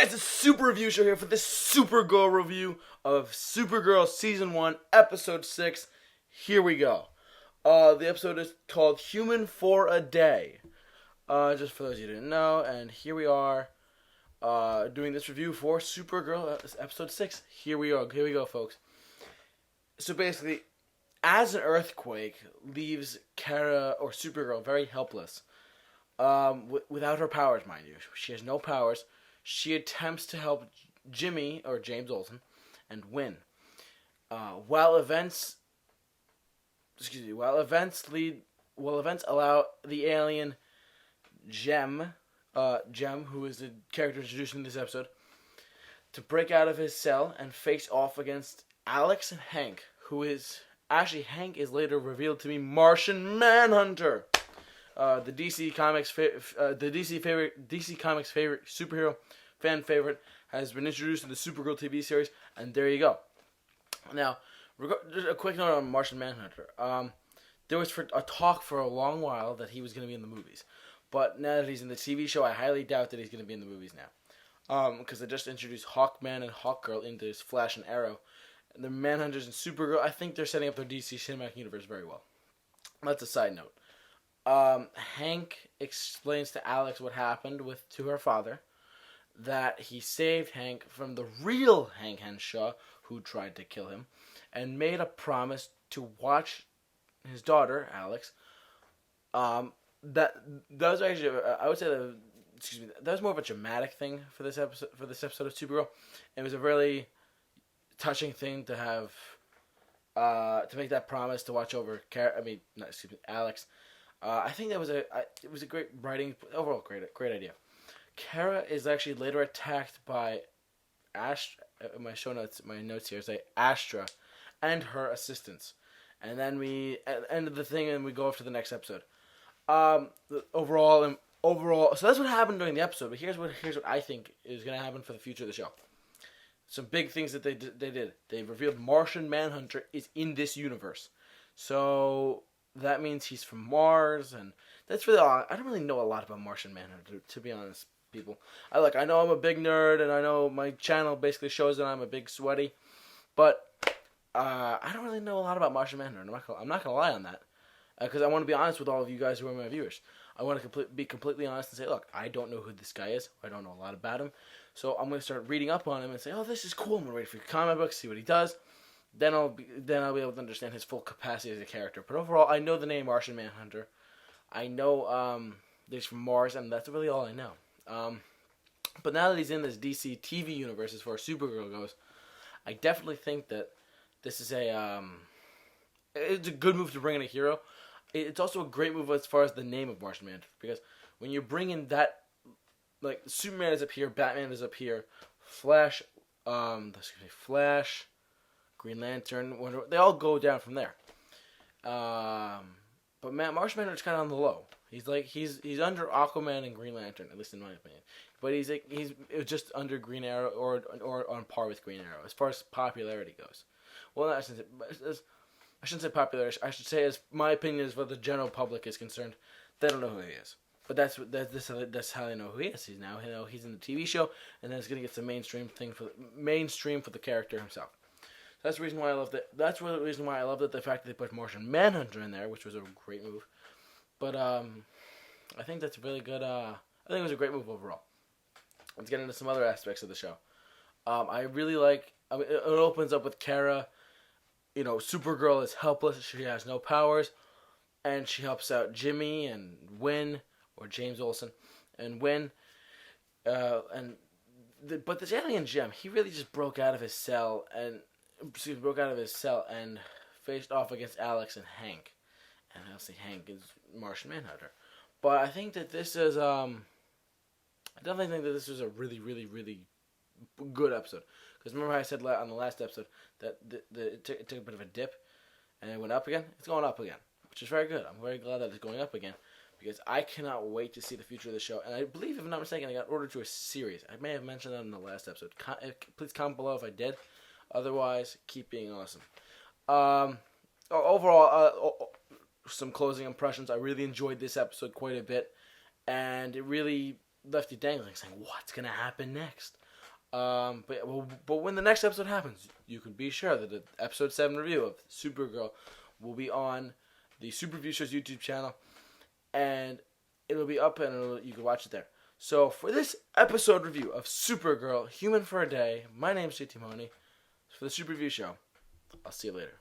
guys, it's Super Review Show here for this SuperGirl review of SuperGirl Season 1, Episode 6. Here we go. The episode is called Human for a Day. Just for those of you who didn't know, and here we are doing this review for SuperGirl Episode 6. Here we go, folks. So basically, as an earthquake leaves Kara, or SuperGirl, very helpless, without her powers, mind you. She has no powers. She attempts to help Jimmy, or James Olsen, and win. While events allow the alien Jem, who is the character introduced in this episode, to break out of his cell and face off against Alex and Hank, Hank is later revealed to be Martian Manhunter. The DC Comics favorite superhero fan favorite has been introduced in the Supergirl TV series, and there you go. Now, just a quick note on Martian Manhunter. There was a talk for a long while that he was going to be in the movies, but now that he's in the TV show, I highly doubt that he's going to be in the movies now. Because they just introduced Hawkman and Hawkgirl into this Flash and Arrow. And the Manhunters and Supergirl, I think they're setting up their DC Cinematic Universe very well. That's a side note. Hank explains to Alex what happened to her father, that he saved Hank from the real Hank Henshaw, who tried to kill him, and made a promise to watch his daughter, Alex. That was actually, I would say that was more of a dramatic thing for this episode of Supergirl. It was a really touching thing to have, to make that promise to watch over Alex. I think that was it was a great writing, overall great idea. Kara is actually later attacked by my notes here say Astra and her assistants. And then we end the thing and we go off to the next episode. Overall, so that's what happened during the episode, but here's what I think is going to happen for the future of the show. Some big things that they did. They revealed Martian Manhunter is in this universe. So that means he's from Mars, and that's really all. I don't really know a lot about Martian Manhunter, to be honest, people. I know I'm a big nerd, and I know my channel basically shows that I'm a big sweaty, but I don't really know a lot about Martian Manhunter. I'm not gonna lie on that, because I want to be honest with all of you guys who are my viewers. I want to be completely honest and say, look, I don't know who this guy is. I don't know a lot about him, so I'm gonna start reading up on him and say, oh, this is cool. I'm gonna read for your comic books, see what he does. Then I'll be able to understand his full capacity as a character. But overall, I know the name Martian Manhunter. I know that he's from Mars, and that's really all I know. But now that he's in this DC TV universe, as far as Supergirl goes, I definitely think that this is it's a good move to bring in a hero. It's also a great move as far as the name of Martian Manhunter, because when you bring in that, like, Superman is up here, Batman is up here, Flash, Green Lantern, Wonder, they all go down from there. But Martian Manhunter's kind of on the low. He's under Aquaman and Green Lantern, at least in my opinion. But he's just under Green Arrow or on par with Green Arrow as far as popularity goes. Well, I shouldn't say popularity. I should say, as my opinion is, where the general public is concerned, they don't know who he is. But that's how they know who he is. He's in the TV show, and then it's gonna get some mainstream for the character himself. That's the reason why I loved it. That's the reason why I loved it. The fact that they put Martian Manhunter in there, which was a great move. But I think that's really good. I think it was a great move overall. Let's get into some other aspects of the show. I really like. It opens up with Kara. Supergirl is helpless. She has no powers, and she helps out Jimmy and Win, or James Olsen, and Win. But this alien Jem, he really just broke out of his cell and faced off against Alex and Hank. And obviously Hank is Martian Manhunter. But I think that this is, I definitely think that this was a really, really, really good episode. Because remember how I said on the last episode that it took a bit of a dip and it went up again? It's going up again, which is very good. I'm very glad that it's going up again, because I cannot wait to see the future of the show. And I believe, if I'm not mistaken, I got ordered to a series. I may have mentioned that in the last episode. Please comment below if I did. Otherwise, keep being awesome. Overall, some closing impressions. I really enjoyed this episode quite a bit, and it really left you dangling, saying, what's going to happen next? But when the next episode happens, you can be sure that the episode 7 review of Supergirl will be on the Super Review Show's YouTube channel, and it'll be up and you can watch it there. So for this episode review of Supergirl, Human for a Day, my name's JT Mahoney. For the Super Review Show, I'll see you later.